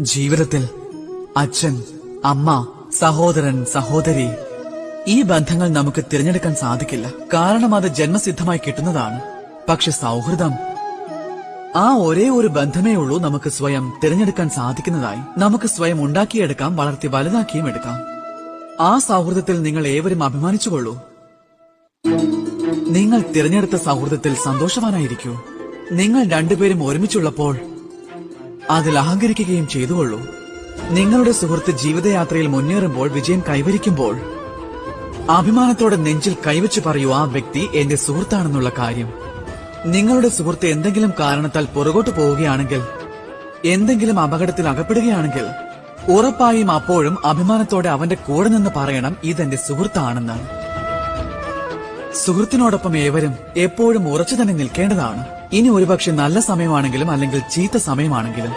ജീവിതത്തിൽ അച്ഛൻ, അമ്മ, സഹോദരൻ, സഹോദരി, ഈ ബന്ധങ്ങൾ നമുക്ക് തിരഞ്ഞെടുക്കാൻ സാധിക്കില്ല. കാരണം അത് ജന്മസിദ്ധമായി കിട്ടുന്നതാണ്. പക്ഷെ സൗഹൃദം, ആ ഒരേ ഒരു ബന്ധമേ ഉള്ളൂ നമുക്ക് സ്വയം തിരഞ്ഞെടുക്കാൻ സാധിക്കുന്നതായി. നമുക്ക് സ്വയം ഉണ്ടാക്കിയെടുക്കാം, വളർത്തി വലുതാക്കിയും എടുക്കാം. ആ സൗഹൃദത്തിൽ നിങ്ങൾ ഏവരും അഭിമാനിച്ചുകൊള്ളൂ. നിങ്ങൾ തിരഞ്ഞെടുത്ത സൗഹൃദത്തിൽ സന്തോഷവാനായിരിക്കൂ. നിങ്ങൾ രണ്ടുപേരും ഒരുമിച്ചുള്ളപ്പോൾ അതിൽ അഹങ്കരിക്കുകയും ചെയ്തുകൊള്ളൂ. നിങ്ങളുടെ സുഹൃത്ത് ജീവിതയാത്രയിൽ മുന്നേറുമ്പോൾ, വിജയം കൈവരിക്കുമ്പോൾ അഭിമാനത്തോടെ നെഞ്ചിൽ കൈവച്ചു പറയൂ, ആ വ്യക്തി എന്റെ സുഹൃത്താണെന്നുള്ള കാര്യം. നിങ്ങളുടെ സുഹൃത്ത് എന്തെങ്കിലും കാരണത്താൽ പുറകോട്ട് പോവുകയാണെങ്കിൽ, എന്തെങ്കിലും അപകടത്തിൽ അകപ്പെടുകയാണെങ്കിൽ, ഉറപ്പായും അപ്പോഴും അഭിമാനത്തോടെ അവന്റെ കൂടെ നിന്ന് പറയണം, ഇതെന്റെ സുഹൃത്താണെന്ന്. സുഹൃത്തിനോടൊപ്പം ഏവരും എപ്പോഴും ഉറച്ചു തന്നെ നിൽക്കേണ്ടതാണ്. ഇനി ഒരുപക്ഷെ നല്ല സമയമാണെങ്കിലും അല്ലെങ്കിൽ ചീത്ത സമയമാണെങ്കിലും